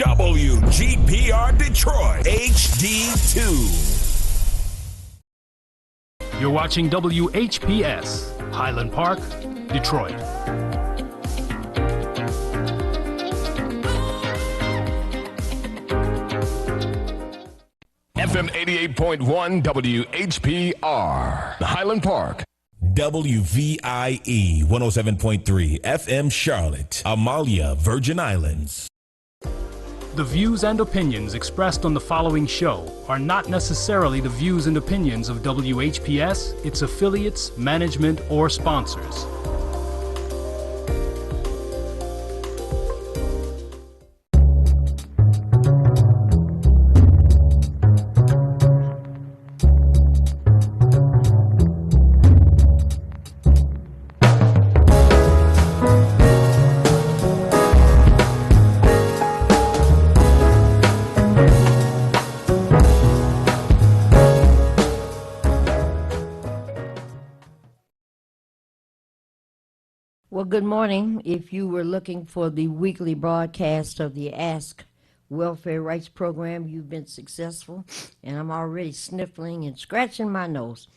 WGPR Detroit HD2. You're watching WHPS, Highland Park, Detroit. FM 88.1 WHPR, Highland Park. WVIE 107.3 FM Charlotte, Amalia, Virgin Islands. The views and opinions expressed on the following show are not necessarily the views and opinions of WHPS, its affiliates, management, or sponsors. Well, good morning. If you were looking for the weekly broadcast of the Ask Welfare Rights Program, you've been successful, and I'm already sniffling and scratching my nose.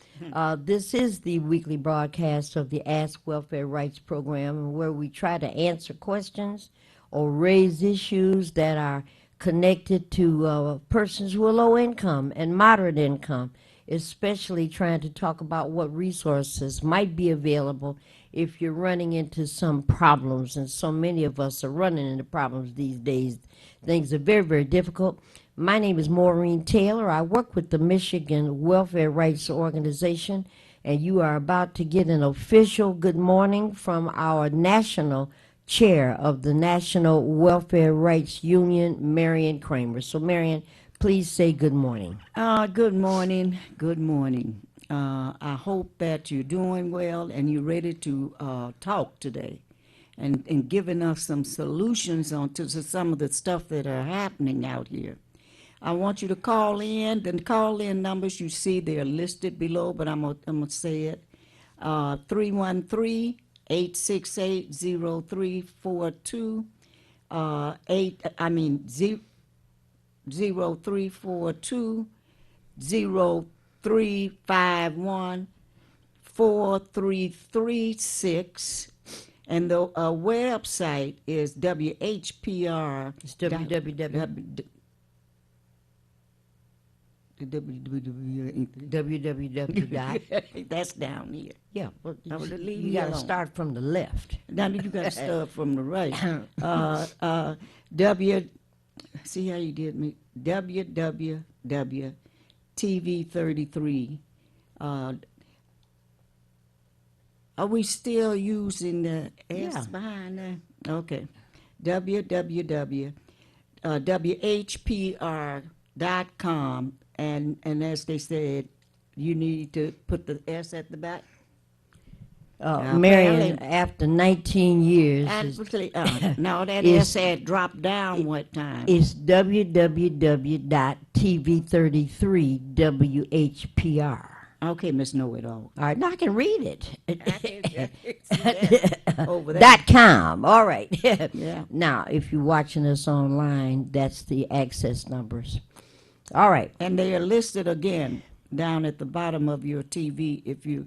This is the weekly broadcast of the Ask Welfare Rights Program, where we try to answer questions or raise issues that are connected to persons who are low income and moderate income, especially trying to talk about what resources might be available if you're running into some problems, and so many of us are running into problems these days. Things are very, very difficult. My name is Maureen Taylor. I work with the Michigan Welfare Rights Organization, and you are about to get an official good morning from our national chair of the National Welfare Rights Union, Marion Kramer. So, Marion, please say good morning. Good morning. Good morning. I hope that you're doing well and you're ready to talk today and giving us some solutions to some of the stuff that are happening out here. I want you to call in. The call-in numbers you see, they're listed below, but I'm gonna say it. 313-868-0342. 0342 0351 4336, and the website is WHPR. It's www. That's down here. Yeah, well, leave you me got to alone. start from the left. Now you got to start from the right. See how you did me? www.TV33. Are we still using the S behind that? Okay. www.WHPR.com, and as they said, you need to put the S at the back. Marion, after 19 years, Actually, no, that S had dropped down what time? it's www.TV33WHPR. Okay, Miss Know-It-All. All right, now I can read it. Over there. .com. All right. Yeah. Now, if you're watching us online, that's the access numbers. All right. And they are listed again down at the bottom of your TV if you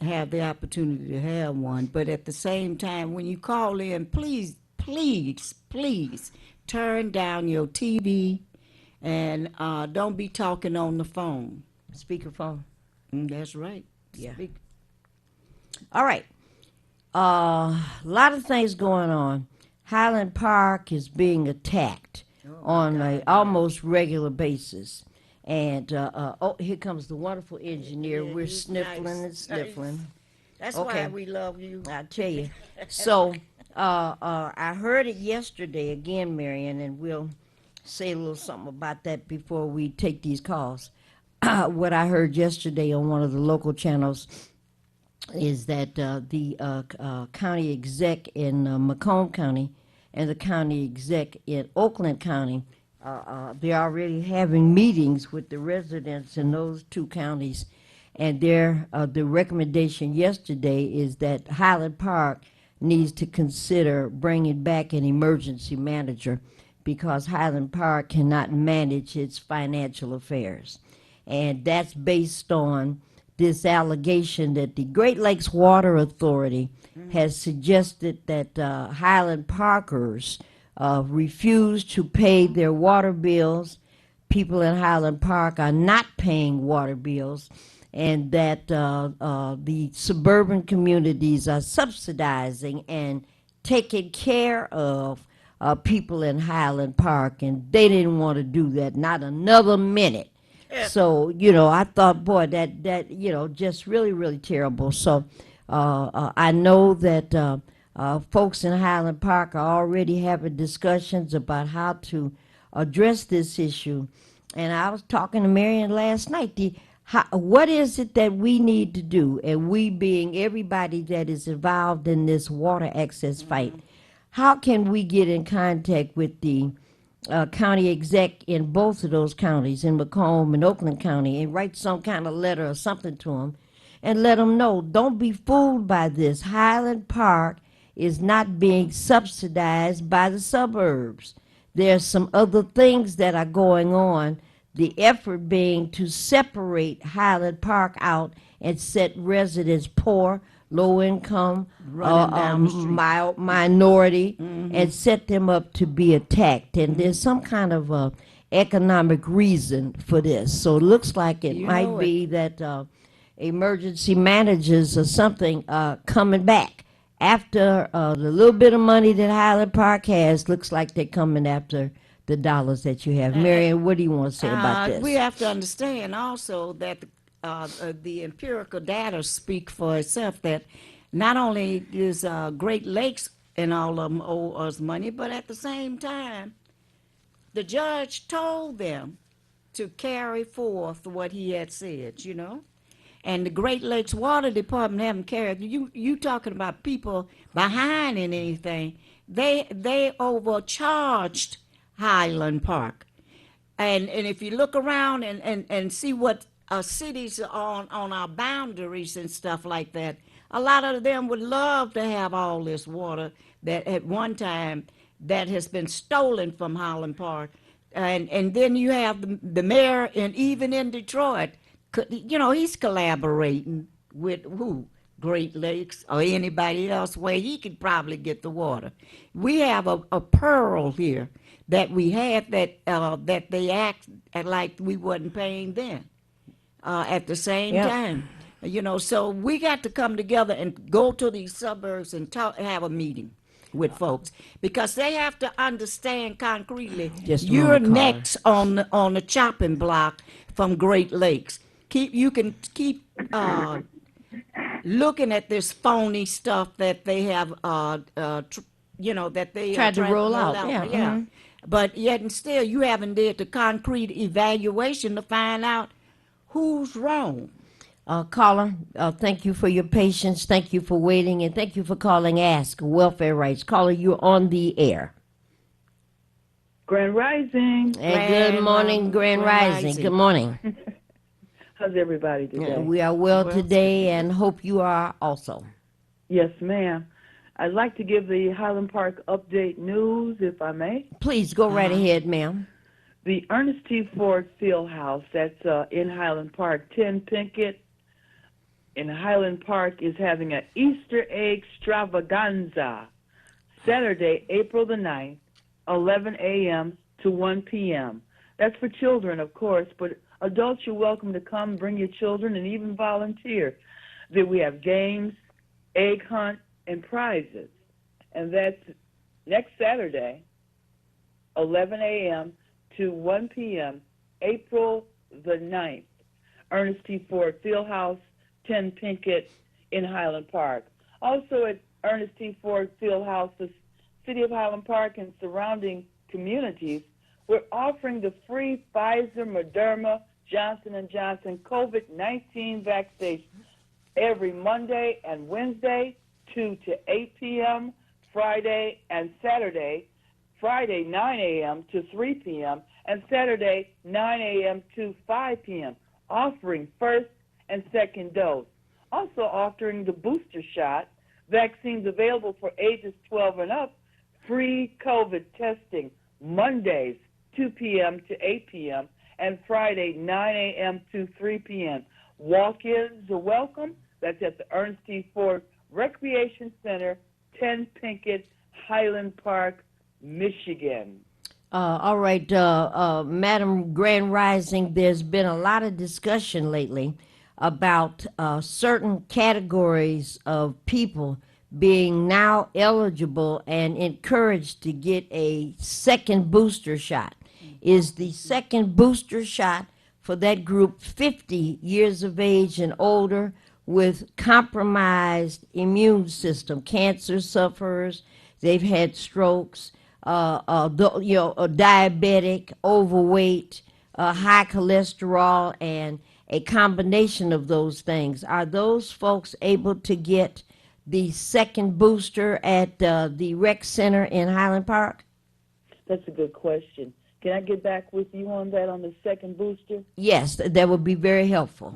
have the opportunity to have one. But at the same time, when you call in, please, please, please turn down your TV and don't be talking on the phone. Speakerphone. That's right. Yeah. All right. A lot of things going on. Highland Park is being attacked on an almost regular basis. And, here comes the wonderful engineer. We're sniffling and sniffling. That's Okay. why we love you. I tell you. So, I heard it yesterday again, Marion, and we'll say a little something about that before we take these calls. What I heard yesterday on one of the local channels is that the county exec in Macomb County and the county exec in Oakland County, they're already having meetings with the residents in those two counties, and the recommendation yesterday is that Highland Park needs to consider bringing back an emergency manager because Highland Park cannot manage its financial affairs. And that's based on this allegation that the Great Lakes Water Authority has suggested that Highland Parkers refuse to pay their water bills. People in Highland Park are not paying water bills, and that the suburban communities are subsidizing and taking care of people in Highland Park, and they didn't want to do that, not another minute. So, I thought, boy, that just really, really terrible. So I know that folks in Highland Park are already having discussions about how to address this issue. And I was talking to Marion last night. What is it that we need to do, and we being everybody that is involved in this water access fight, how can we get in contact with the county exec in both of those counties, in Macomb and Oakland County, and write some kind of letter or something to them and let them know, don't be fooled by this. Highland Park is not being subsidized by the suburbs. There's some other things that are going on, the effort being to separate Highland Park out and set residents poor, low income, minority, and set them up to be attacked. And there's some kind of economic reason for this. So it looks like it might be that emergency managers or something coming back after the little bit of money that Highland Park has. Looks like they're coming after the dollars that you have. Marion, what do you want to say about this? We have to understand also that the empirical data speak for itself, that not only is Great Lakes and all of them owe us money, but at the same time, the judge told them to carry forth what he had said, And the Great Lakes Water Department haven't carried. You talking about people behind in anything? They overcharged Highland Park, and if you look around and see what cities on our boundaries and stuff like that, a lot of them would love to have all this water that at one time that has been stolen from Highland Park, and then you have the mayor, and even in Detroit, he's collaborating with who? Great Lakes or anybody else where he could probably get the water. We have a pearl here that we had that they act like we wasn't paying then at the same time. So we got to come together and go to these suburbs and have a meeting with folks, because they have to understand concretely, you're next on the chopping block from Great Lakes. You can keep looking at this phony stuff that they have, that they tried to roll out. But yet and still, you haven't did the concrete evaluation to find out who's wrong. Caller, thank you for your patience. Thank you for waiting, and thank you for calling Ask Welfare Rights. Caller, you're on the air. Grand Rising. And good morning, Grand Rising. Good morning. How's everybody today? We are well today, and hope you are also. Yes, ma'am. I'd like to give the Highland Park update news, if I may. Please go right ahead, ma'am. The Ernest T. Ford Fieldhouse, that's in Highland Park, 10 Pinkett in Highland Park, is having an Easter egg extravaganza Saturday, April the 9th, 11 a.m. to 1 p.m. That's for children, of course, but adults, you're welcome to come, bring your children, and even volunteer. Then we have games, egg hunt, and prizes. And that's next Saturday, 11 a.m. to 1 p.m., April the 9th. Ernest T. Ford Fieldhouse, 10 Pinkett in Highland Park. Also at Ernest T. Ford Fieldhouse, the City of Highland Park and surrounding communities, we're offering the free Pfizer, Moderna, Johnson & Johnson COVID-19 vaccination every Monday and Wednesday, 2 to 8 p.m., Friday and Saturday, Friday 9 a.m. to 3 p.m., and Saturday 9 a.m. to 5 p.m., offering first and second dose. Also offering the booster shot Vaccines available for ages 12 and up. Free COVID testing Mondays 2 p.m. to 8 p.m. and Friday 9 a.m. to 3 p.m. Walk-ins are welcome. That's at the Ernest T. Ford Recreation Center, 10 Pinkett, Highland Park, Michigan. All right, Madam Grand Rising, there's been a lot of discussion lately about certain categories of people being now eligible and encouraged to get a second booster shot. Is the second booster shot for that group 50 years of age and older with compromised immune system, cancer sufferers, they've had strokes, diabetic, overweight, high cholesterol, and a combination of those things. Are those folks able to get the second booster at the rec center in Highland Park? That's a good question. Can I get back with you on that, on the second booster? Yes, that would be very helpful.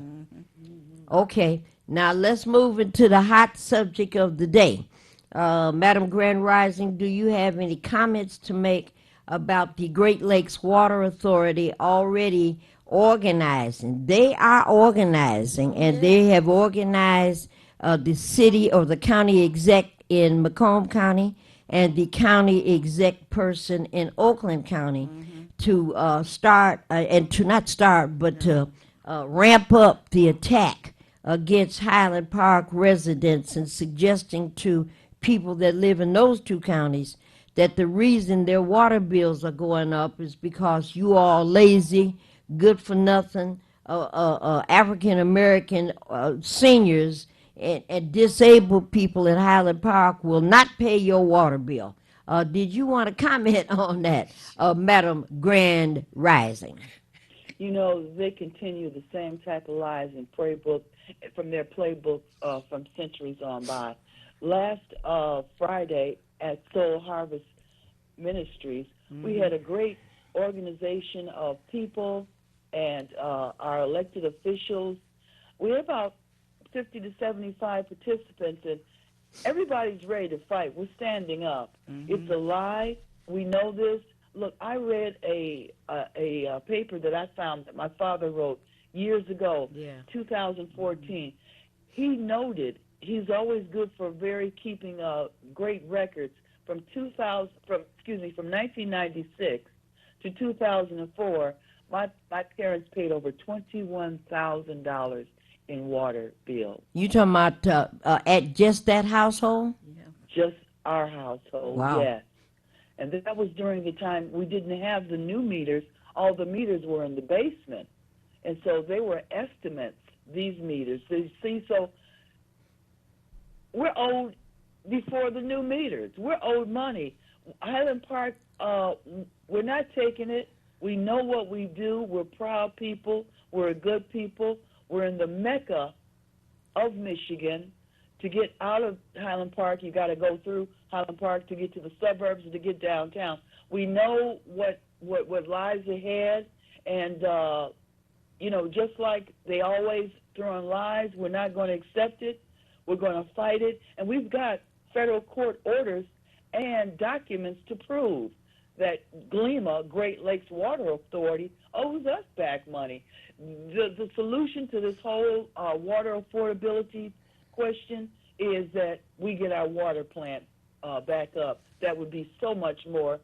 Okay, now let's move into the hot subject of the day. Madam Grand Rising, do you have any comments to make about the Great Lakes Water Authority already organizing? They are organizing, and they have organized the city or the county exec in Macomb County and the county exec person in Oakland County to start, and to not start, but to ramp up the attack against Highland Park residents and suggesting to people that live in those two counties that the reason their water bills are going up is because you all lazy, good for nothing, African American seniors and disabled people in Highland Park will not pay your water bill. Did you want to comment on that, Madam Grand Rising? You know, they continue the same type of lies and playbook from their playbook from centuries on by. Last Friday at Soul Harvest Ministries, we had a great organization of people and our elected officials. We had about 50 to 75 participants, and everybody's ready to fight. We're standing up. It's a lie. We know this. Look, I read a paper that I found that my father wrote years ago, 2014. He noted he's always good for keeping great records from 1996 to 2004. My parents paid over $21,000 in water bills. You talking about at just that household? Just our household, Wow. yes. And that was during the time we didn't have the new meters. All the meters were in the basement. And so they were estimates, these meters. You see, so we're owed before the new meters. We're owed money. Highland Park, we're not taking it. We know what we do. We're proud people. We're good people. We're in the Mecca of Michigan. To get out of Highland Park, you got to go through Highland Park to get to the suburbs and to get downtown. We know what lies ahead, and just like they always throw in lies, we're not going to accept it. We're going to fight it, and we've got federal court orders and documents to prove that GLEMA, Great Lakes Water Authority, owes us back money. The solution to this whole water affordability question is that we get our water plant back up. That would be so much more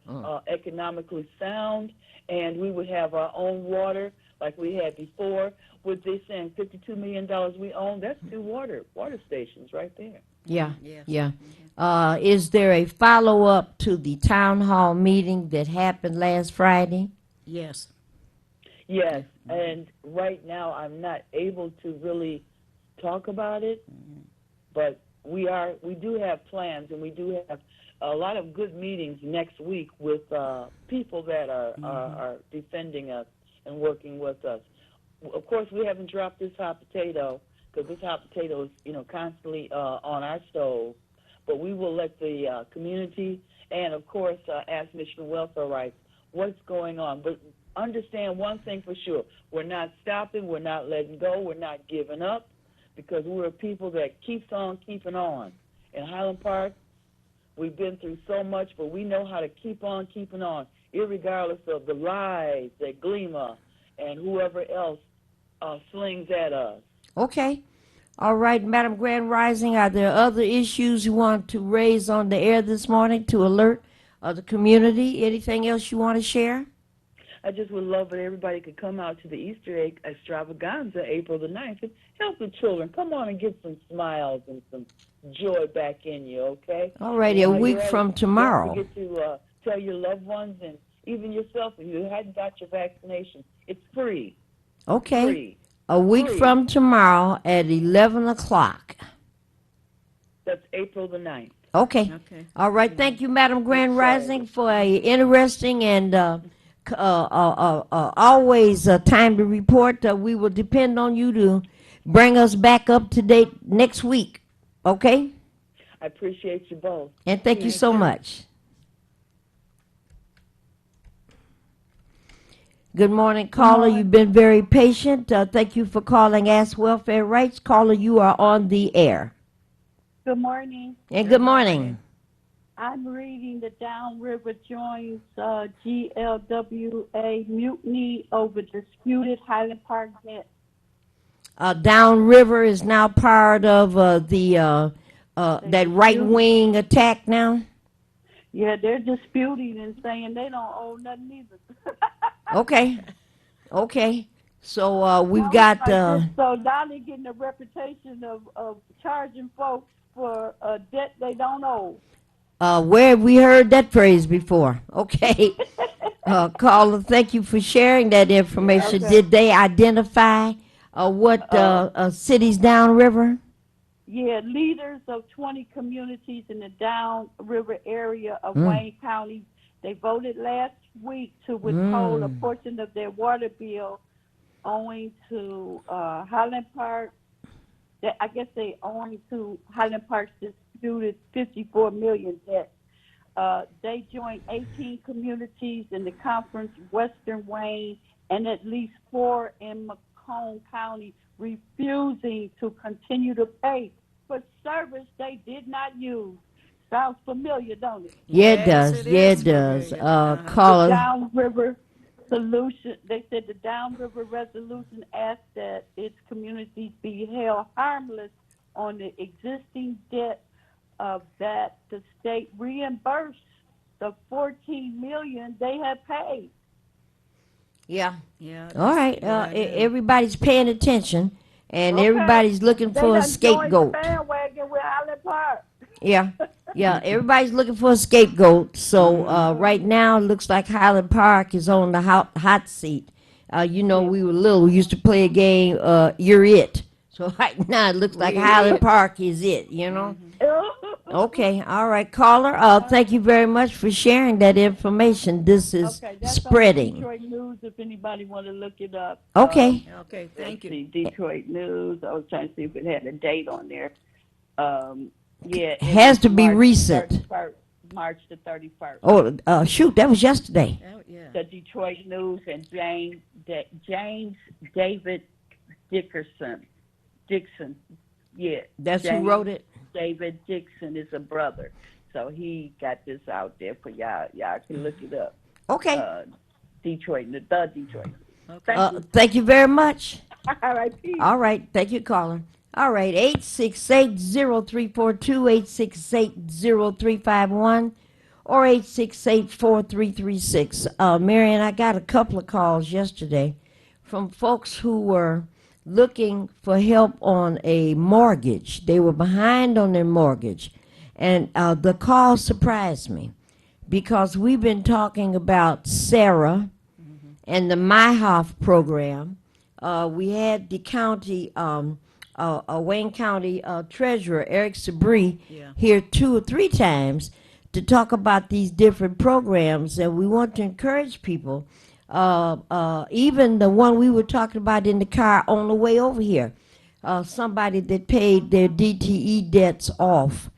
economically sound, and we would have our own water like we had before. With they saying $52 million we own, that's two water stations right there. Yeah, yeah. Is there a follow-up to the town hall meeting that happened last Friday? Yes. Yes, and right now I'm not able to really talk about it, but we do have plans, and we do have a lot of good meetings next week with people that are defending us and working with us. Of course, we haven't dropped this hot potato, because this hot potato is, constantly on our stove. But we will let the community and, of course, ask Michigan Welfare Rights what's going on. But understand one thing for sure. We're not stopping. We're not letting go. We're not giving up, because we're a people that keeps on keeping on. in Highland Park. We've been through so much, but we know how to keep on keeping on, irregardless of the lies that Glima and whoever else slings at us. Okay. All right, Madam Grand Rising, are there other issues you want to raise on the air this morning to alert the community? Anything else you want to share? I just would love if everybody could come out to the Easter egg extravaganza April the 9th and help the children. Come on and get some smiles and some joy back in you, okay? All righty, a While week you're at from it, tomorrow. don't forget to tell your loved ones and even yourself if you hadn't got your vaccination. It's free. Okay. Free. A week Free. from tomorrow at 11 o'clock. That's April the 9th. Okay. Okay. All right. Thank you, Madam Grand Rising, for a interesting and always time to report. We will depend on you to bring us back up to date next week. Okay? I appreciate you both. And thank you so much. Good morning, caller. You've been very patient. Thank you for calling Ask Welfare Rights. Caller, you are on the air. Good morning. And good morning. I'm reading the Downriver Joins GLWA mutiny over disputed Highland Park debt. Downriver is now part of that right-wing attack now? Yeah, they're disputing and saying they don't owe nothing either. Okay. Okay. So we've got... so now they're getting a reputation of charging folks for a debt they don't owe. Where have we heard that phrase before? Okay. Caller, thank you for sharing that information. Okay. Did they identify what cities downriver? Yeah, leaders of 20 communities in the downriver area of Wayne County, they voted last week to withhold a portion of their water bill owing to Highland Park. I guess they owing to Highland Park's disputed $54 million debt. They joined 18 communities in the conference, Western Wayne, and at least 4 in Macomb County, refusing to continue to pay for service they did not use. Sounds familiar, don't it? Yeah, it Yes, does. it Yeah, is it does. familiar. The Caller. Downriver Solution, they said the Downriver Resolution asked that its communities be held harmless on the existing debt that the state reimbursed the $14 million they had paid. Yeah. Yeah. All right. Everybody's paying attention, and Okay. everybody's looking They for a done joined scapegoat. the bandwagon with Highland Park. Yeah. Yeah, everybody's looking for a scapegoat. So right now, it looks like Highland Park is on the hot seat. We were little. We used to play a game, You're It. So right now, it looks like Highland Park is it, Okay, all right, caller. Thank you very much for sharing that information. This is Okay, that's spreading. on Detroit News if anybody want to look it up. Okay. Okay, thank you. See, Detroit News. I was trying to see if it had a date on there. Yeah, it Has was to be March recent. 31st, March the 31st. Oh, shoot, that was yesterday. Oh, yeah. The Detroit News and James David Dixon. Yeah. That's James who wrote it? David Dixon is a brother. So he got this out there for y'all. Y'all can look it up. Okay. Detroit. Thank you very much. All right, peace. All right. Thank you, caller. All right. 868-0342, 868-0351, or 868-4336. Marion, I got a couple of calls yesterday from folks who were looking for help on a mortgage. They were behind on their mortgage. And the call surprised me because we've been talking about Sarah and the MyHoff program. We had the county, Wayne County Treasurer, Eric Sabri, here 2 or 3 times to talk about these different programs. And we want to encourage people, even the one we were talking about in the car on the way over here, somebody that paid their DTE debts off.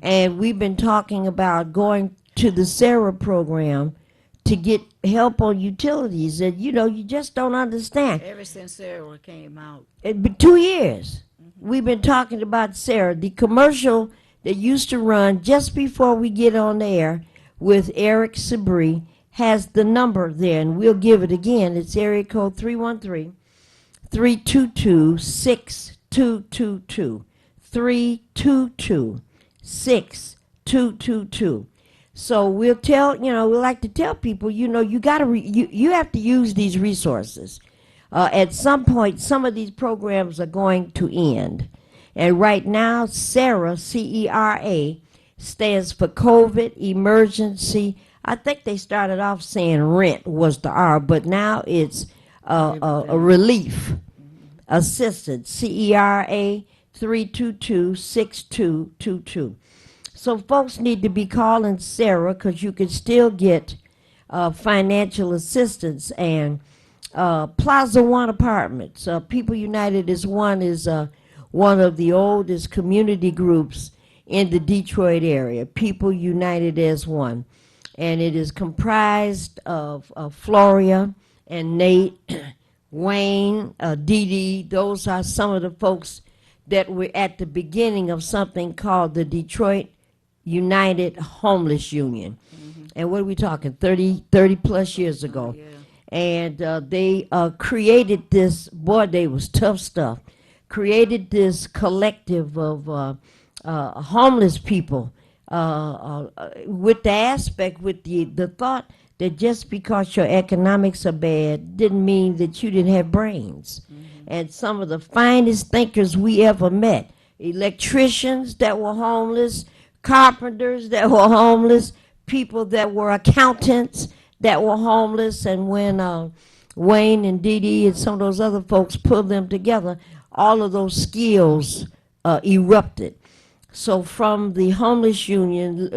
And we've been talking about going to the Sarah program to get help on utilities. And, you just don't understand. Ever since Sarah came out. It's been 2 years. We've been talking about Sarah. The commercial that used to run just before we get on air with Eric Sabri has the number there, and we'll give it again. It's area code 313-322-6222. 322-6222. So we'll tell, we like to tell people, you got to, you have to use these resources. At some point, some of these programs are going to end. And right now, CERA, CERA, stands for COVID Emergency. I think they started off saying rent was the R, but now it's a relief assistance, CERA 322-6222. So folks need to be calling Sarah because you can still get financial assistance. And Plaza One Apartments, People United is one of the oldest community groups in the Detroit area. People United as one. And it is comprised of Floria and Nate, Wayne, Dee Dee. Those are some of the folks that were at the beginning of something called the Detroit United Homeless Union. Mm-hmm. And what are we talking, 30 plus years ago? Yeah. And they created this, boy, they was tough stuff, created this collective of homeless people with the aspect, with the thought that just because your economics are bad didn't mean that you didn't have brains. Mm-hmm. And some of the finest thinkers we ever met, electricians that were homeless, carpenters that were homeless, people that were accountants that were homeless. And when Wayne and Dee Dee and some of those other folks pulled them together, all of those skills erupted. So from the homeless union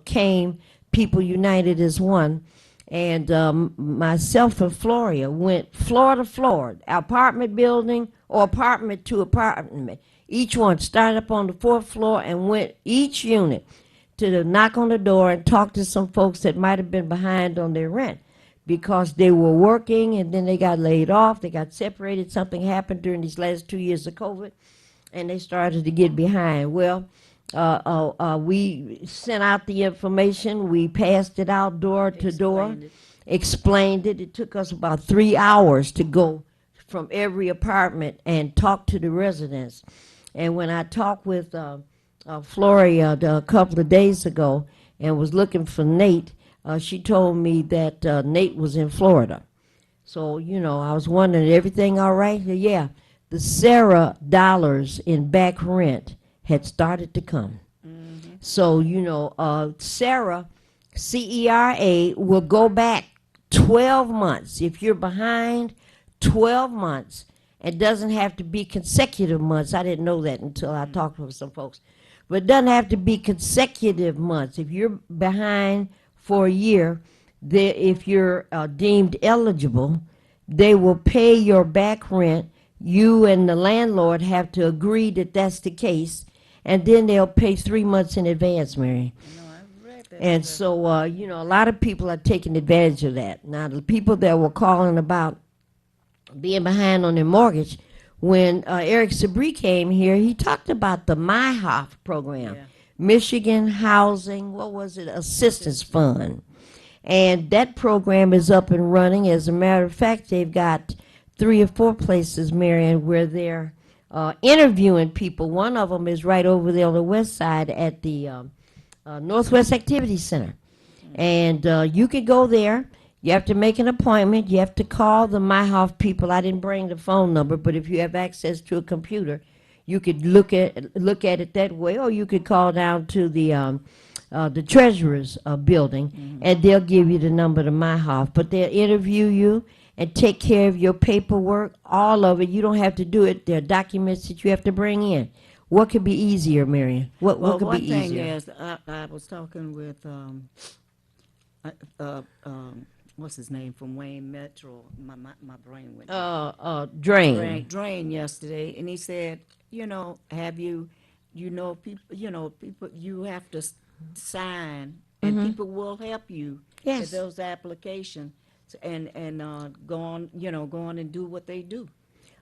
came People United as one. And myself and Floria went floor to floor, apartment building or apartment to apartment. Each one started up on the 4th floor and went each unit to knock on the door and talk to some folks that might have been behind on their rent because they were working and then they got laid off, they got separated, something happened during these last 2 years of COVID, and they started to get behind. Well, we sent out the information, we passed it out door to door, explained it. It took us about 3 hours to go from every apartment and talk to the residents. And when I talked with Floria a couple of days ago and was looking for Nate, she told me that Nate was in Florida. So, I was wondering, everything all right? Yeah, the Sarah dollars in back rent had started to come. Mm-hmm. So, Sarah, CERA, will go back 12 months. If you're behind 12 months, it doesn't have to be consecutive months. I didn't know that until I talked with some folks. But it doesn't have to be consecutive months. If you're behind for a year, if you're deemed eligible, they will pay your back rent. You and the landlord have to agree that that's the case, and then they'll pay 3 months in advance, Mary. And so, a lot of people are taking advantage of that. Now, the people that were calling about being behind on their mortgage, when Eric Sabri came here, he talked about the MyHoff program, Michigan Housing, Assistance Fund. And that program is up and running. As a matter of fact, they've got 3 or 4 places, Marion, where they're interviewing people. One of them is right over there on the west side at the Northwest Activity Center. And you can go there. You have to make an appointment. You have to call the MyHoff people. I didn't bring the phone number, but if you have access to a computer, you could look at it that way, or you could call down to the treasurer's building, and they'll give you the number to MyHoff. But they'll interview you and take care of your paperwork, all of it. You don't have to do it. There are documents that you have to bring in. What could be easier, Marion? What could be easier? One thing is, I was talking with what's his name from Wayne Metro? My brain went. Drain yesterday, and he said, have you, people, you have to sign, and people will help you with those applications, and go on and do what they do.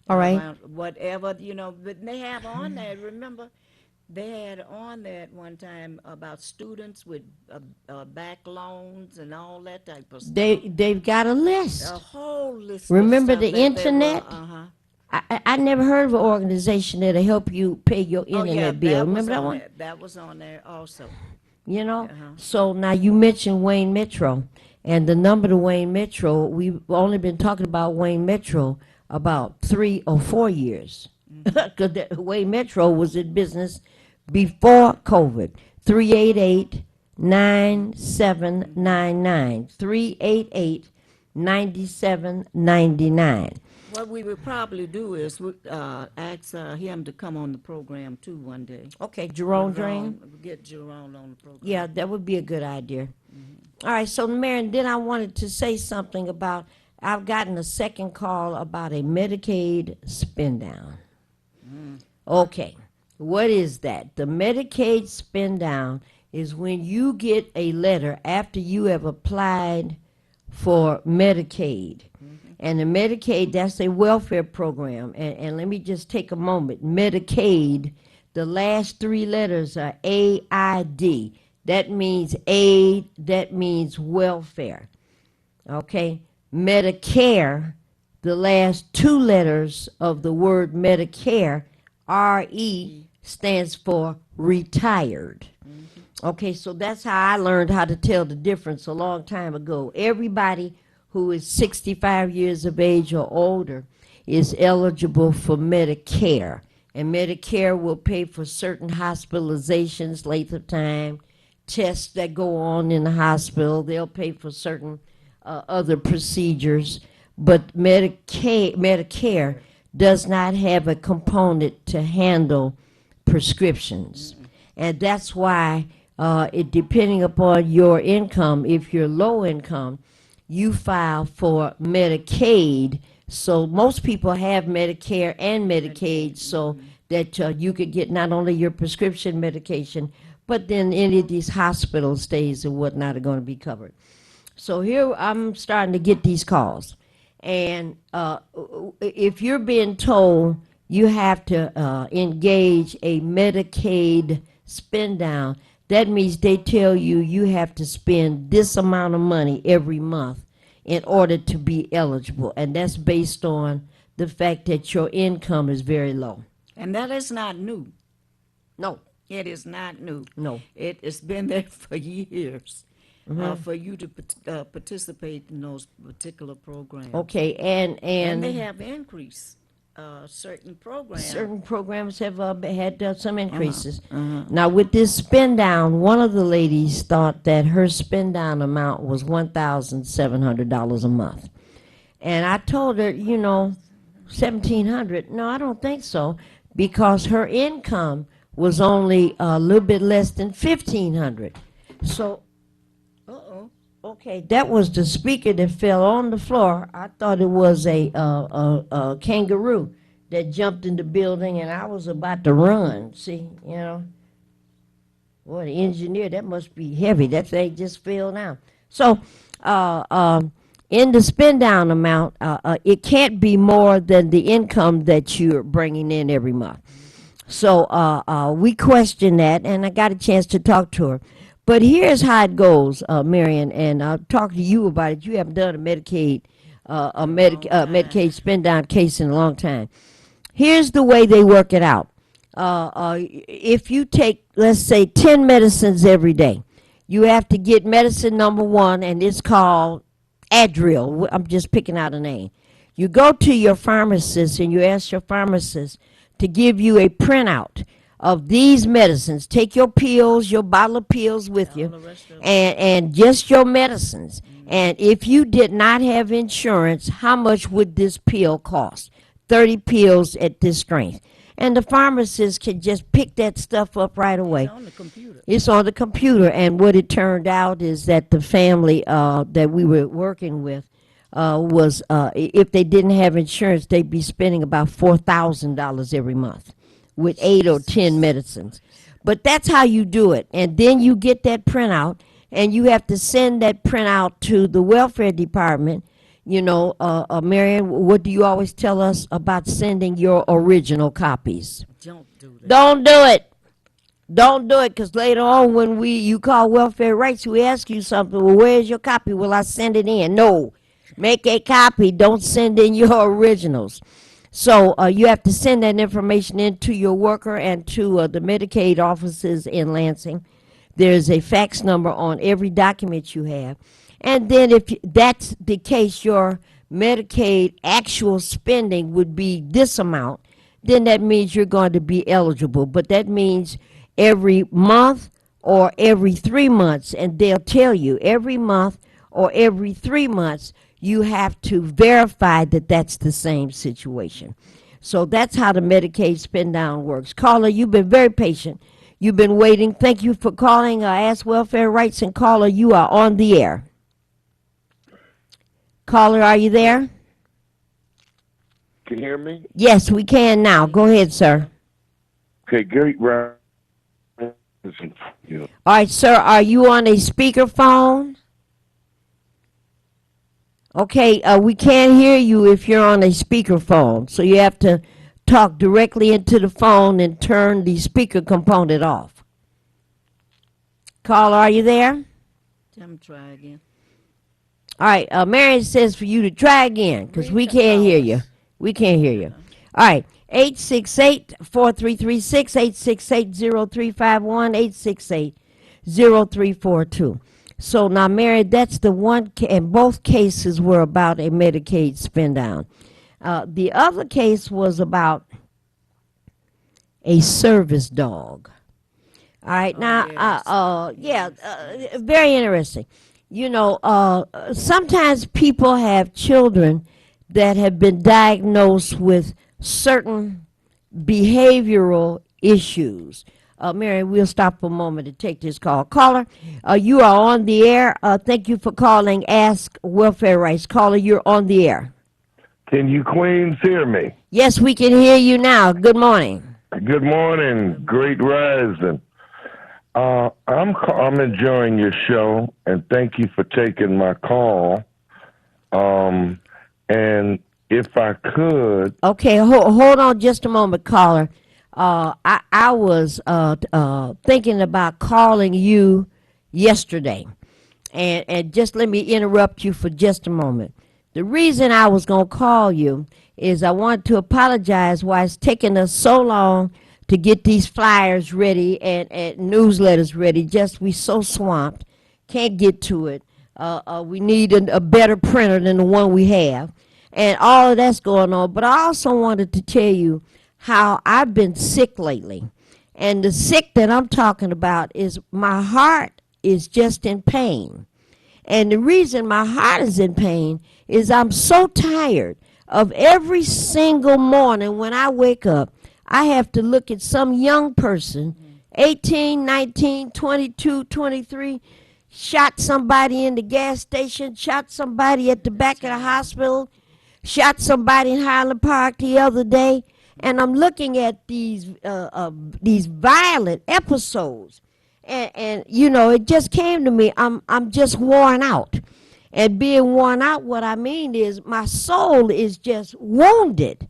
All right. Whatever, but they have on there. Remember, They had on there at one time about students with back loans and all that type of stuff. They've got a list. A whole list. Remember of the stuff that they were- internet? I never heard of an organization that'll help you pay your Oh, internet yeah, bill. was Remember that on one? there. That was on there also. You know? So now you mentioned Wayne Metro. And the number to Wayne Metro, we've only been talking about Wayne Metro about 3 or 4 years. Because Wayne Metro was in business before COVID. 388-9799. 388-9799. What we would probably do is ask him to come on the program too one day. Okay, Jerome Drain. Get Jerome on the program. Yeah, that would be a good idea. All right, so Marion, then I wanted to say something about, I've gotten a second call about a Medicaid spin down. Okay, what is that? The Medicaid spin down is when you get a letter after you have applied for Medicaid. And the Medicaid, that's a welfare program. And let me just take a moment. Medicaid, the last 3 letters are AID. That means aid, that means welfare. Okay? Medicare, the last 2 letters of the word Medicare, RE, stands for retired. Okay, so that's how I learned how to tell the difference a long time ago. Everybody who is 65 years of age or older is eligible for Medicare. And Medicare will pay for certain hospitalizations, length of time, tests that go on in the hospital. They'll pay for certain other procedures. But Medicare does not have a component to handle prescriptions. And that's why, depending upon your income, if you're low income, you file for Medicaid. So most people have Medicare and Medicaid so that you could get not only your prescription medication, but then any of these hospital stays and whatnot are going to be covered. So here I'm starting to get these calls. And if you're being told you have to engage a Medicaid spend down, that means they tell you you have to spend this amount of money every month in order to be eligible. And that's based on the fact that your income is very low. And that is not new. No. It is not new. No. It's been there for years for you to participate in those particular programs. Okay, And and they have increased certain programs. certain programs have had some increases. Now, with this spend down, one of the ladies thought that her spend down amount was $1,700 a month. And I told her, $1,700. No, I don't think so, because her income was only a little bit less than $1,500. So, okay, that was the speaker that fell on the floor. I thought it was a kangaroo that jumped in the building, and I was about to run. See, Boy, the engineer, that must be heavy. That thing just fell down. So, in the spend down amount, it can't be more than the income that you're bringing in every month. So we questioned that, and I got a chance to talk to her. But here's how it goes, Marion, and I'll talk to you about it. You haven't done a Medicaid spend down case in a long time. Here's the way they work it out. If you take, let's say, 10 medicines every day, you have to get medicine number 1, and it's called Adril. I'm just picking out a name. You go to your pharmacist and you ask your pharmacist to give you a printout of these medicines. Take your pills, your bottle of pills with you, and just your medicines. And if you did not have insurance, how much would this pill cost? 30 pills at this strength. And the pharmacist can just pick that stuff up right away. It's on the computer. It's on the computer. And what it turned out is that the family that we were working with was, if they didn't have insurance, they'd be spending about $4,000 every month with 8 or 10 medicines. But that's how you do it. And then you get that printout, and you have to send that printout to the welfare department. Marion, what do you always tell us about sending your original copies? Don't do that. Don't do it. Don't do it, because later on when you call welfare rights, we ask you something. Well, where's your copy? Will I send it in? No. Make a copy. Don't send in your originals. So you have to send that information in to your worker and to the Medicaid offices in Lansing. There's a fax number on every document you have. And then if that's the case, your Medicaid actual spending would be this amount, then that means you're going to be eligible. But that means every month or every 3 months, and they'll tell you every month or every 3 months, you have to verify that that's the same situation. So that's how the Medicaid spend down works. Caller, you've been very patient. You've been waiting. Thank you for calling Ask Welfare Rights. And caller, you are on the air. Caller, are you there? Can you hear me? Yes, we can now. Go ahead, sir. Okay, Gary Brown. All right, sir, are you on a speakerphone? Okay, we can't hear you if you're on a speakerphone, so you have to talk directly into the phone and turn the speaker component off. Caller, are you there? Tell me try again. All right, Marion says for you to try again, because we can't hear you. We can't hear you. All right, 868-4336, 868-0351, 868-0342. So now, Mary, that's the one, and both cases were about a Medicaid spend down. The other case was about a service dog. All right, very interesting. You know, sometimes people have children that have been diagnosed with certain behavioral issues. Mary, we'll stop for a moment to take this call. Caller, you are on the air. Thank you for calling Ask Welfare Rights. Caller, you're on the air. Can you queens hear me? Yes, we can hear you now. Good morning. Good morning. Great rising. I'm enjoying your show, and thank you for taking my call. And if I could... Okay, hold on just a moment, caller. I was thinking about calling you yesterday, and just let me interrupt you for just a moment. The reason I was going to call you is I want to apologize why it's taking us so long to get these flyers ready and newsletters ready. Just we so swamped, can't get to it. We need a better printer than the one we have, and all of that's going on. But I also wanted to tell you how I've been sick lately. And the sick that I'm talking about is my heart is just in pain. And the reason my heart is in pain is I'm so tired of every single morning when I wake up, I have to look at some young person, 18, 19, 22, 23, shot somebody in the gas station, shot somebody at the back of the hospital, shot somebody in Highland Park the other day. And I'm looking at these violent episodes, and you know, it just came to me. I'm just worn out, and being worn out, what I mean is my soul is just wounded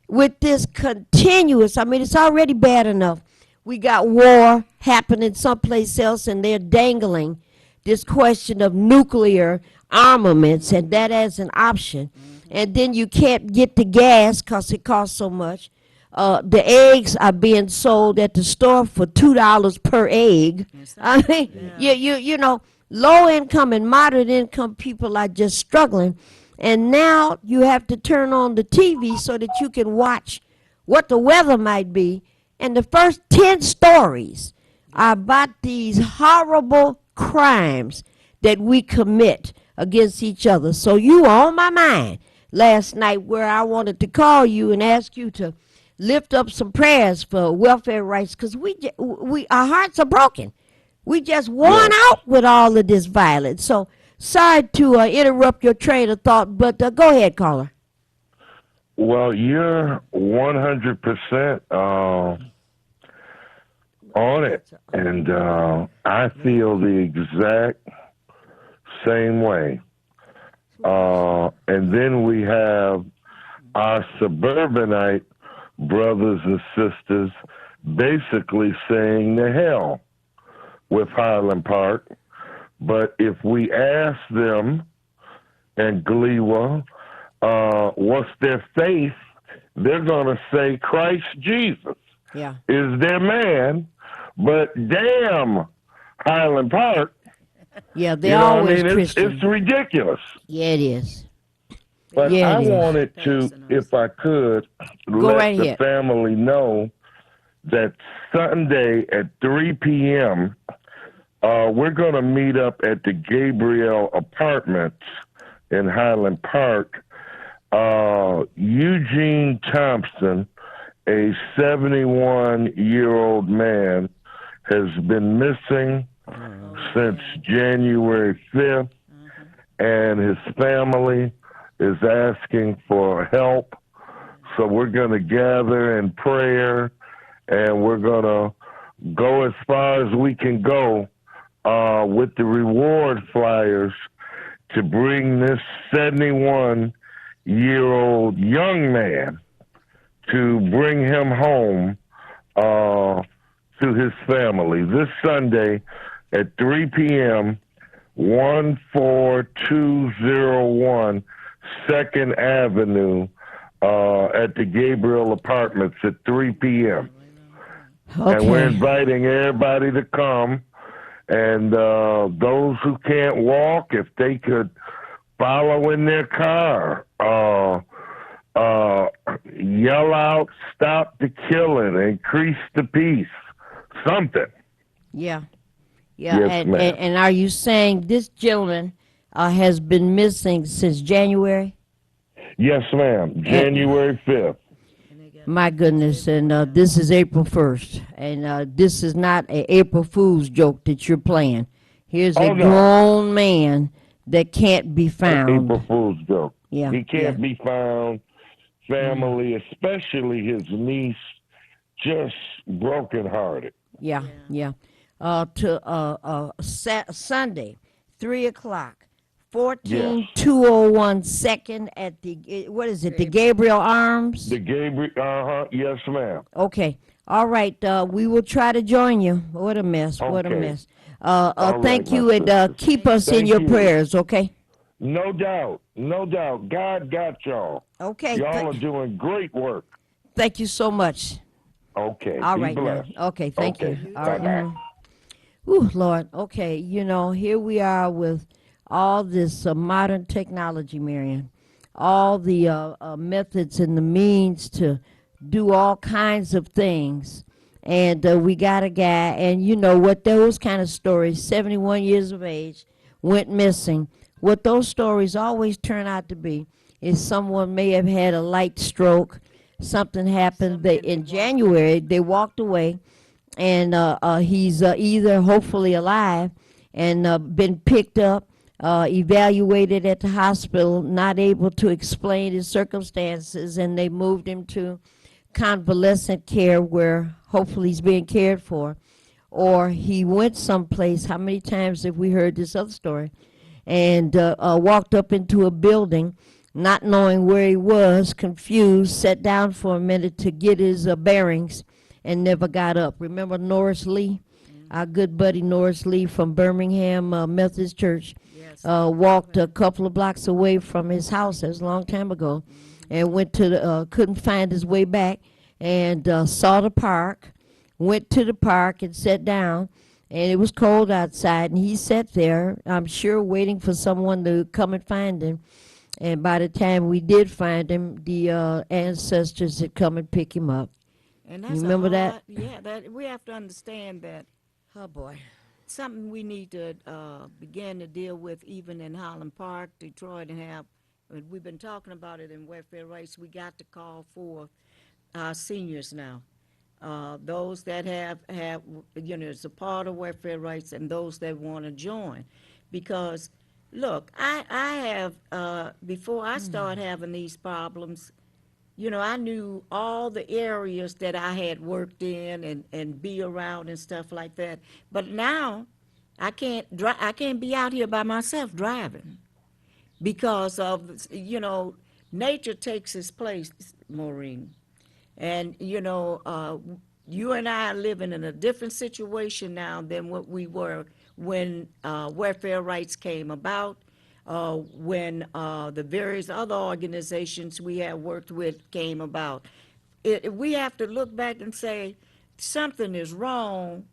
with this continuous. I mean, it's already bad enough. We got war happening someplace else, and they're dangling this question of nuclear armaments, and that as an option. And then you can't get the gas because it costs so much. The eggs are being sold at the store for $2 per egg. I mean, you know, low income and moderate income people are just struggling. And now you have to turn on the TV so that you can watch what the weather might be. And the first 10 stories are about these horrible crimes that we commit against each other. So you were on my mind last night, where I wanted to call you and ask you to lift up some prayers for welfare rights, because our hearts are broken. We just worn out with all of this violence. So sorry to interrupt your train of thought, but go ahead, caller. Well, you're 100% on it, and I feel the exact same way. And then we have our suburbanite brothers and sisters basically saying to hell with Highland Park. But if we ask them and Glewa, what's their faith, they're going to say Christ Jesus Yeah. is their man. But damn, Highland Park. Yeah, they're always Christian. It's ridiculous. Yeah, it is. But Yeah, I it is. wanted to, if I could, let right the ahead. family know that Sunday at 3 p.m., we're going to meet up at the Gabriel Apartments in Highland Park. Eugene Thompson, a 71-year-old man, has been missing since January 5th, and his family is asking for help. So we're going to gather in prayer, and we're going to go as far as we can go with the reward flyers to bring this 71-year-old young man, to bring him home to his family this Sunday at 3 p.m., 14201 2nd Avenue at the Gabriel Apartments at 3 p.m. Okay. And we're inviting everybody to come. And those who can't walk, if they could follow in their car, yell out, stop the killing, increase the peace, something. Yeah. Yeah. Yes, ma'am. And are you saying this gentleman has been missing since January? Yes, ma'am. January 5th. My goodness, and this is April 1st, and this is not an April Fool's joke that you're playing. Here's a grown man that can't be found. April Fool's joke. Yeah, He can't be found. Family, especially his niece, just brokenhearted. Yeah. Sunday, 3 o'clock. 14201 2nd at the, what is it, the Gabriel Arms? The Gabriel, yes, ma'am. Okay. All right. We will try to join you. What a mess. What a Okay. mess. All Thank right, you, my and sister. keep us in Thank your you. prayers, okay? No doubt. No doubt. God got y'all. Okay. Y'all are doing great work. Thank you so much. Okay. All Be right now. blessed. Okay, thank Okay. you. All right. Bye-bye. Ooh, Lord. Okay, here we are with all this modern technology, Marion. All the methods and the means to do all kinds of things. And we got a guy, and you know what those kind of stories, 71 years of age, went missing. What those stories always turn out to be is someone may have had a light stroke, something happened. In January, they walked away, and he's either hopefully alive and been picked up, evaluated at the hospital, not able to explain his circumstances, and they moved him to convalescent care where hopefully he's being cared for. Or he went someplace, how many times have we heard this other story, and walked up into a building, not knowing where he was, confused, sat down for a minute to get his bearings, and never got up. Remember Norris Lee? Our good buddy Norris Lee from Birmingham Methodist Church walked a couple of blocks away from his house. That was a long time ago, and went to the, couldn't find his way back, and saw the park, went to the park and sat down, and it was cold outside, and he sat there, I'm sure, waiting for someone to come and find him. And by the time we did find him, the ancestors had come and pick him up. And that's You remember that? Yeah, that we have to understand that. Oh, boy. Something we need to begin to deal with even in Highland Park, Detroit, and have, we've been talking about it in welfare rights, we got to call for our seniors now. Those that have, it's a part of welfare rights, and those that want to join. Because, look, I have, before I started having these problems, I knew all the areas that I had worked in and be around and stuff like that. But now I can't be out here by myself driving because of, nature takes its place, Maureen. And, you and I are living in a different situation now than what we were when welfare rights came about, when the various other organizations we have worked with came about. We have to look back and say something is wrong,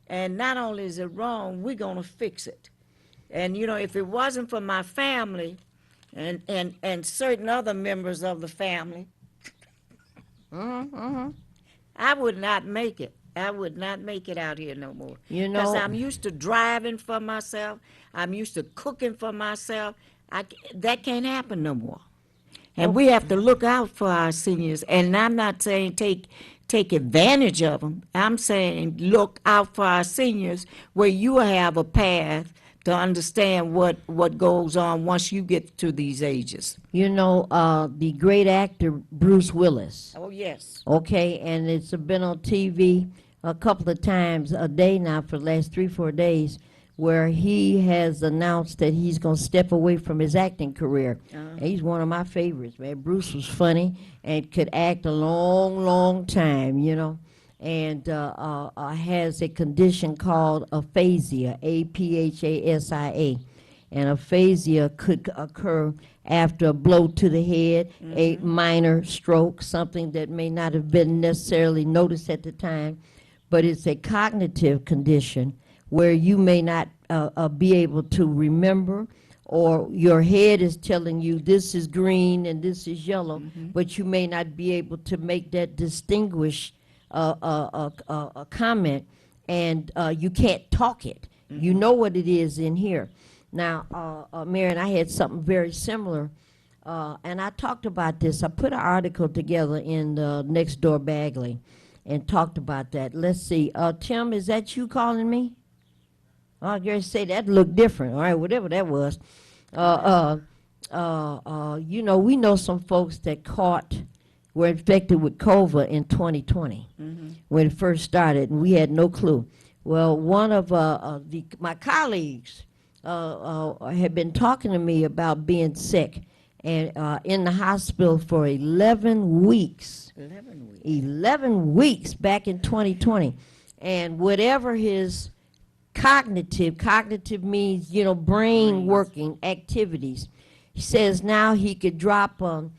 and not only is it wrong, we're going to fix it. And, you know, if it wasn't for my family and certain other members of the family, I would not make it. I would not make it out here no more. You know, Because I'm used to driving for myself. I'm used to cooking for myself. That can't happen no more. And we have to look out for our seniors. And I'm not saying take advantage of them. I'm saying look out for our seniors where you have a path to understand what goes on once you get to these ages. you know, the great actor Bruce Willis. Oh, yes. Okay, and it's been on TV a couple of times a day now for the last 3-4 days, where he has announced that he's going to step away from his acting career. And he's one of my favorites, man. Bruce was funny and could act a long, long time, you know, and has a condition called aphasia, aphasia. And aphasia could occur after a blow to the head, a minor stroke, something that may not have been necessarily noticed at the time, but it's a cognitive condition where you may not be able to remember, or your head is telling you this is green and this is yellow, but you may not be able to make that distinguish a comment, and you can't talk it. You know what it is in here. Now, Marion, I had something very similar, and I talked about this. I put an article together in Next Door Bagley and talked about that. Let's see. Tim, is that you calling me? Oh, I guess say that looked different. All right, whatever that was. You know, we know some folks that were infected with COVID in 2020 when it first started, and we had no clue. Well, one of my colleagues had been talking to me about being sick and in the hospital for 11 weeks. 11 weeks. 11 weeks back in 2020. And whatever his cognitive means, you know, brain working activities, he says now he could drop a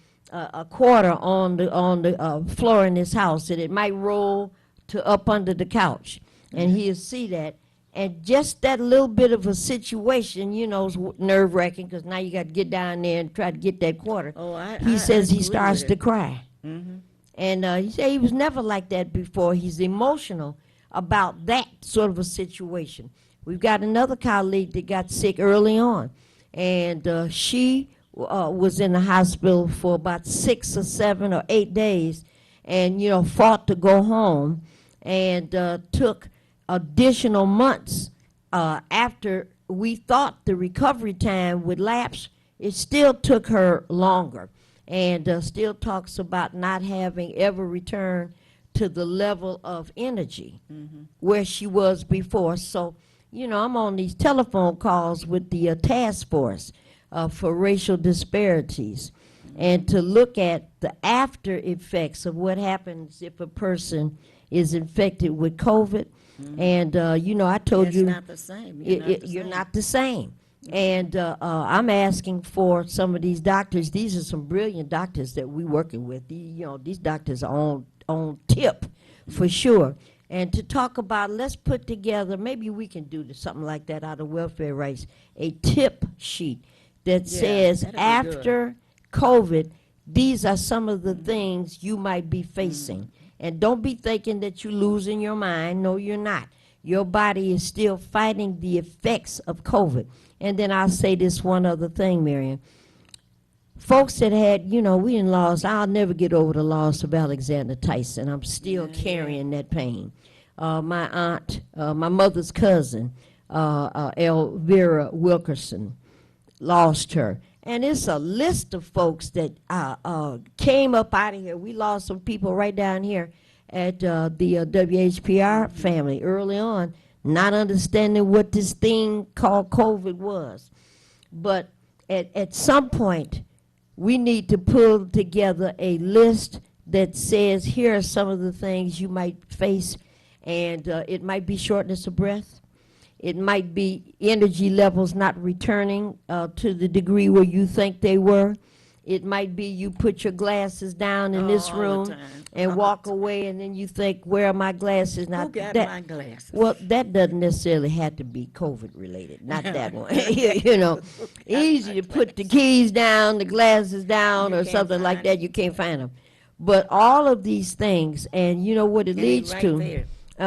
quarter on the floor in his house, and it might roll to up under the couch, and he'll see that. And just that little bit of a situation, you know, is nerve-wracking, because now you got to get down there and try to get that quarter. He says he starts to cry. And he said he was never like that before. He's emotional about that sort of a situation. We've got another colleague that got sick early on, and she was in the hospital for about 6 or 7 or 8 days, and, you know, fought to go home, and took additional months after we thought the recovery time would lapse. It still took her longer, and still talks about not having ever returned to the level of energy where she was before. So, you know, I'm on these telephone calls with the task force for racial disparities, and to look at the after effects of what happens if a person is infected with COVID. And, you know, I told you, not the same. You're not the same. And I'm asking for some of these doctors. These are some brilliant doctors that we're working with. You know, these doctors are on tip for sure. And to talk about, let's put together, maybe we can do something like that out of welfare rights, a tip sheet that says after COVID, these are some of the things you might be facing. And don't be thinking that you're losing your mind. No, you're not. Your body is still fighting the effects of COVID. And then I'll say this one other thing, Marion. Folks that had, you know, we lost, I'll never get over the loss of Alexander Tyson. I'm still carrying that pain. My aunt, my mother's cousin, Elvira Wilkerson, lost her. And it's a list of folks that came up out of here. We lost some people right down here at the WHPR family early on, not understanding what this thing called COVID was. But at some point, we need to pull together a list that says here are some of the things you might face, and it might be shortness of breath. It might be energy levels not returning to the degree where you think they were. It might be you put your glasses down in this all the room time. and walk away, and then you think, where are my glasses? Now, Who got that, my glasses? well, that doesn't necessarily have to be COVID related, not that one. You know, easy to put the keys down, the glasses down, You or can't something like find that. You can't find them. But all of these things, and you know what it And they leads right to. there.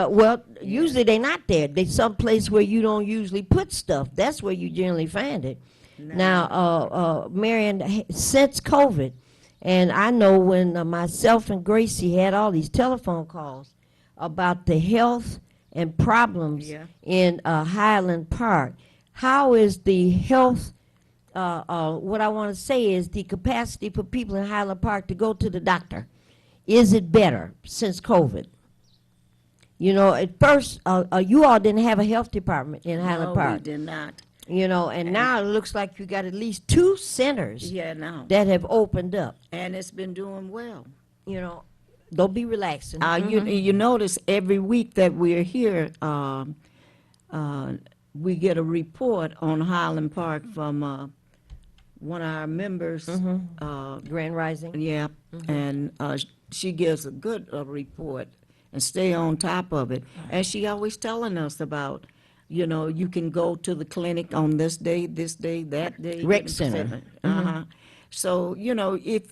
Well, usually they're not there. They someplace where you don't usually put stuff. That's where you generally find it. Now, Marion, since COVID, and I know when myself and Gracie had all these telephone calls about the health and problems Yeah. in Highland Park, how is the health, what I want to say is the capacity for people in Highland Park to go to the doctor, is it better since COVID? You know, at first, you all didn't have a health department in Highland No, Park. we did not. You know, and now it looks like you got at least 2 centers Yeah, no. that have opened up. And it's been doing well. You know, don't be relaxing. You notice every week that we're here, we get a report on Highland Park from one of our members. Grand Rising. Yeah, and she gives a good report and stay on top of it. And she always telling us about, you know, you can go to the clinic on this day, that day. Rec center. So, you know, if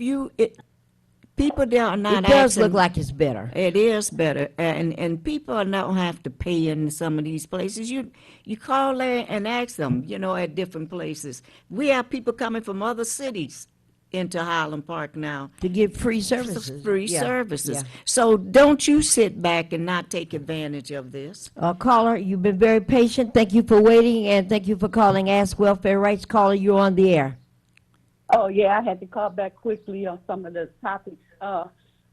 people there are not It does asking- look like it's better. It is better, and people don't have to pay in some of these places. You call there and ask them, you know, at different places. We have people coming from other cities into Highland Park now. To give free services. Free Yeah, services. yeah. So don't you sit back and not take advantage of this. Caller, you've been very patient. Thank you for waiting, and thank you for calling Ask Welfare Rights. Caller, you're on the air. Oh, yeah, I had to call back quickly on some of the topics.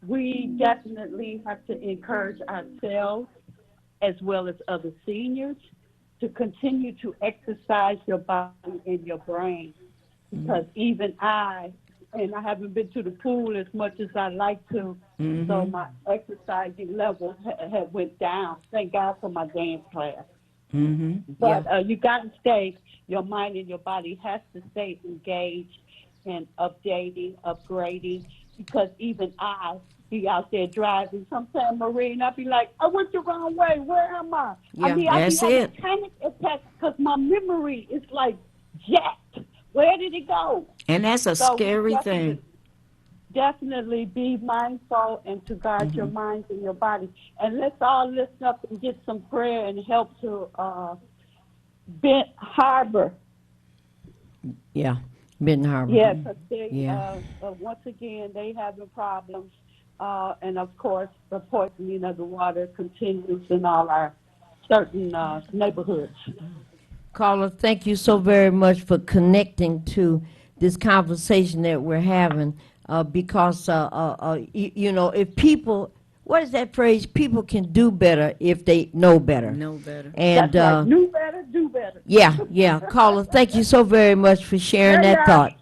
We definitely have to encourage ourselves as well as other seniors to continue to exercise your body and your brain. Because even I haven't been to the pool as much as I like to, so my exercising levels have went down. Thank God for my dance class. But you got to stay, your mind and your body has to stay engaged and updating, upgrading, because even I be out there driving. Sometimes, Maureen, I be like, I went the wrong way. Where am I? Yeah, I mean, I be that's having it. panic attacks because my memory is like jacked. Where did it go? And that's a So scary thing. Definitely be mindful and to guard your minds and your body. And let's all listen up and get some prayer and help to Bent Harbor. Yeah, Benton Harbor. Yeah, because they, Yeah. once again, they having problems. And of course, the poisoning of the water continues in all our certain neighborhoods. Caller, thank you so very much for connecting to this conversation that we're having, because, you know, if people, what is that phrase? People can do better if they know better. Know better. And, That's right. Knew better, do better. yeah, caller, thank you so very much for sharing that thought.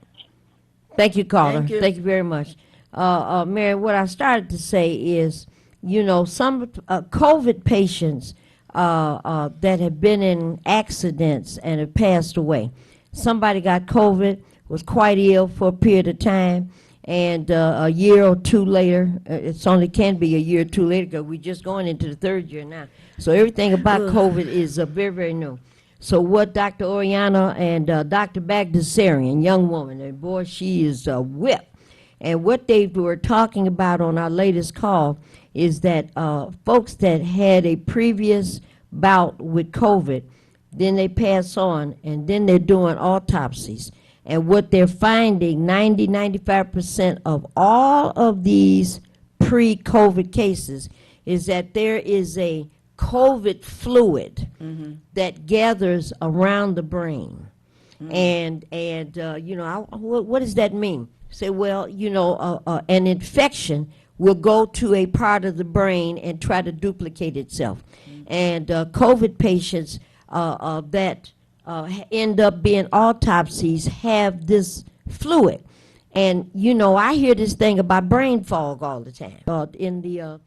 Thank you, caller. Thank you. Thank you very much. Mary, what I started to say is, you know, some COVID patients that have been in accidents and have passed away. Somebody got COVID, was quite ill for a period of time, and a year or two later, it's only can be a year or two later because we're just going into the 3rd year now. So everything about COVID is very, very new. So what Dr. Oriana and Dr. Bagdasarian, young woman, and boy, she is a whip. And what they were talking about on our latest call is that folks that had a previous bout with COVID, then they pass on, and then they're doing autopsies. And what they're finding, 95% of all of these pre-COVID cases is that there is a COVID fluid that gathers around the brain. And you know, what does that mean? Say, well, you know, an infection will go to a part of the brain and try to duplicate itself. And COVID patients that end up being autopsies have this fluid. And you know, I hear this thing about brain fog all the time. In the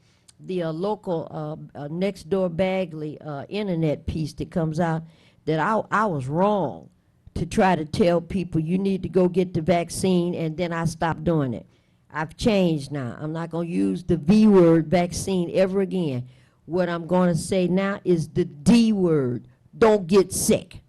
local next door Bagley internet piece that comes out, that I was wrong to try to tell people you need to go get the vaccine, and then I stopped doing it. I've changed now. I'm not going to use the V word, vaccine, ever again. What I'm going to say now is the D word. Don't get sick.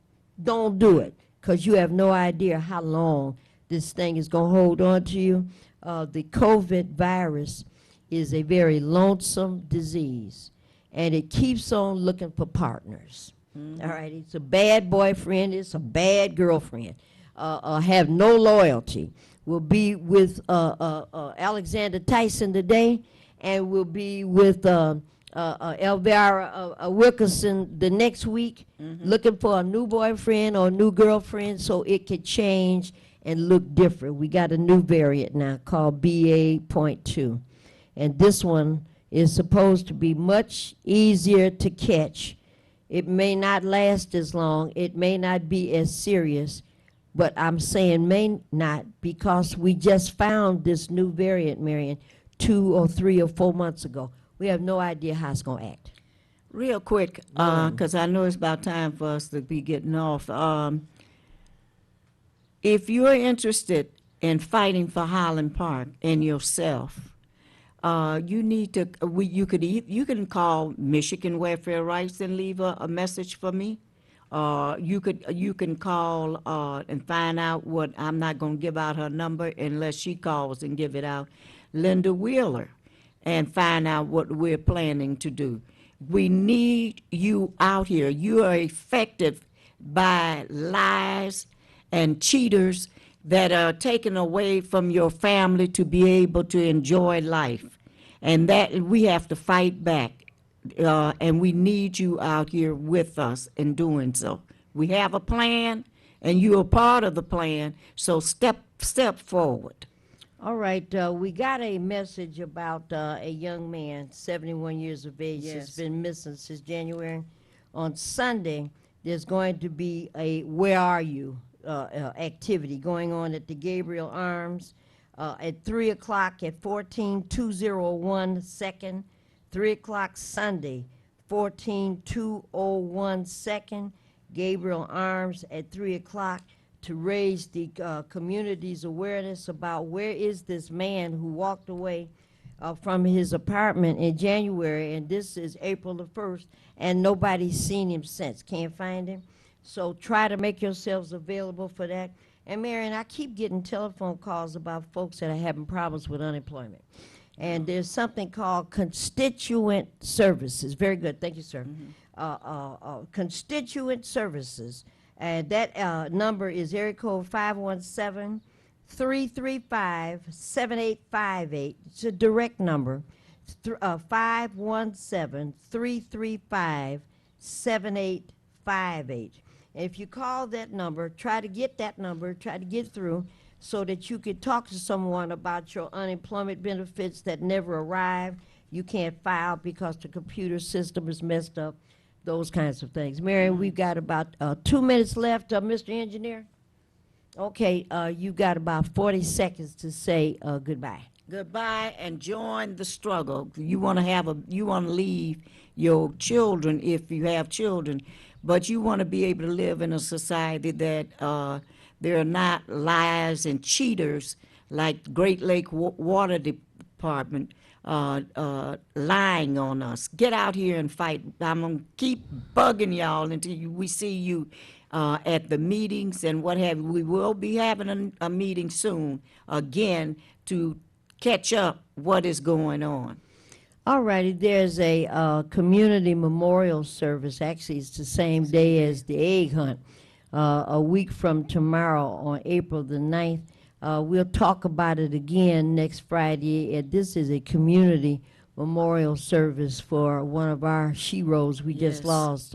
Don't do it, because you have no idea how long this thing is going to hold on to you. The COVID virus is a very lonesome disease, and it keeps on looking for partners. All right, it's a bad boyfriend, it's a bad girlfriend. Have no loyalty. Will be with Alexander Tyson today, and will be with Elvira Wilkerson the next week, looking for a new boyfriend or a new girlfriend so it could change and look different. We got a new variant now called BA.2, and this one is supposed to be much easier to catch. It may not last as long, it may not be as serious, but I'm saying may not, because we just found this new variant, Marion, 2 or 3 or 4 months ago. We have no idea how it's going to act. Real quick, because I know it's about time for us to be getting off. If you're interested in fighting for Highland Park and yourself, you need to. You can call Michigan Welfare Rights and leave a message for me. You can call and find out what. I'm not going to give out her number unless she calls and give it out. Linda Wheeler, and find out what we're planning to do. We need you out here. You are affected by lies and cheaters that are taken away from your family to be able to enjoy life. And that we have to fight back. And we need you out here with us in doing so. We have a plan, and you are part of the plan, so step forward. All right, we got a message about a young man, 71 years of age, has been missing since January. On Sunday, there's going to be a Where Are You activity going on at the Gabriel Arms at 3 o'clock at 14201 2nd, 3 o'clock Sunday, 14201 2nd, Gabriel Arms at 3 o'clock, to raise the community's awareness about where is this man who walked away from his apartment in January, and this is April the 1st, and nobody's seen him since. Can't find him. So try to make yourselves available for that. And Marion, I keep getting telephone calls about folks that are having problems with unemployment. And there's something called constituent services. Very good. Thank you, sir. Constituent services. And that number is area code 517-335-7858. It's a direct number, 517-335-7858. If you call that number, try to get that number, try to get through so that you could talk to someone about your unemployment benefits that never arrived. You can't file because the computer system is messed up. Those kinds of things. Marion, we've got about 2 minutes left, Mr. Engineer. Okay, you've got about 40 seconds to say goodbye. Goodbye, and join the struggle. You want to leave your children if you have children, but you want to be able to live in a society that there are not liars and cheaters like Great Lake Water Department lying on us. Get out here and fight. I'm going to keep bugging y'all until we see you at the meetings and what have you. We will be having a meeting soon again to catch up what is going on. All righty, there's a community memorial service. Actually, it's the same day as the egg hunt, a week from tomorrow on April the 9th. We'll talk about it again next Friday. This is a community memorial service for one of our sheroes. We just lost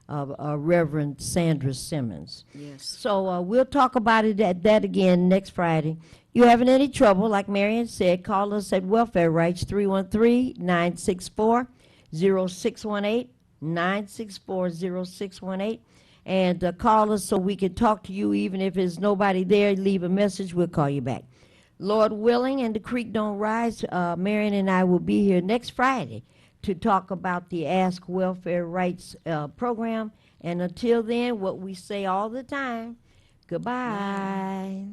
Reverend Sandra Simmons. Yes. So we'll talk about it at that again next Friday. You having any trouble, like Marion said, call us at Welfare Rights, 313-964-0618, 964-0618. And call us so we can talk to you. Even if there's nobody there, leave a message, we'll call you back. Lord willing, and the creek don't rise, Marion and I will be here next Friday to talk about the Ask Welfare Rights program. And until then, what we say all the time, goodbye.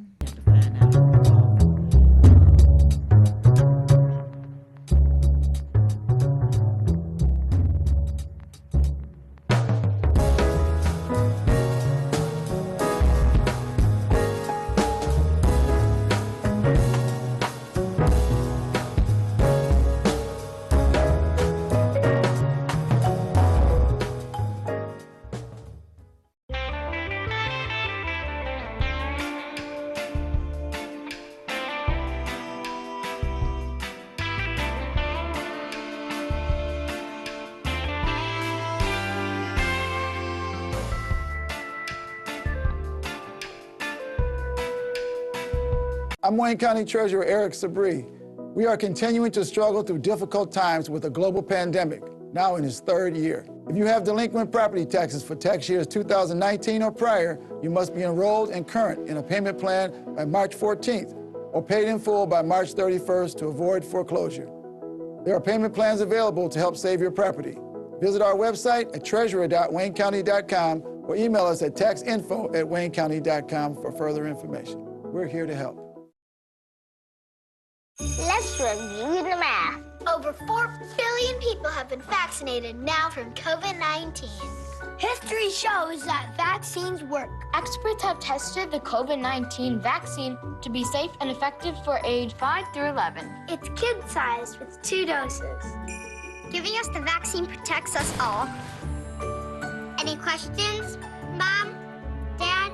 I'm Wayne County Treasurer Eric Sabri. We are continuing to struggle through difficult times with a global pandemic, now in its third year. If you have delinquent property taxes for tax years 2019 or prior, you must be enrolled and current in a payment plan by March 14th or paid in full by March 31st to avoid foreclosure. There are payment plans available to help save your property. Visit our website at treasurer.waynecounty.com or email us at taxinfo@waynecounty.com for further information. We're here to help. Let's review the math. Over 4 billion people have been vaccinated now from COVID-19. History shows that vaccines work. Experts have tested the COVID-19 vaccine to be safe and effective for age 5 through 11. It's kid-sized with 2 doses. Giving us the vaccine protects us all. Any questions, Mom? Dad?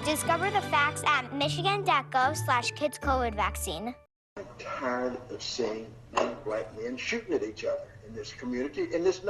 Discover the facts at michigan.gov/kidscovidvaccine. I'm tired of seeing black men shooting at each other in this community, in this nation.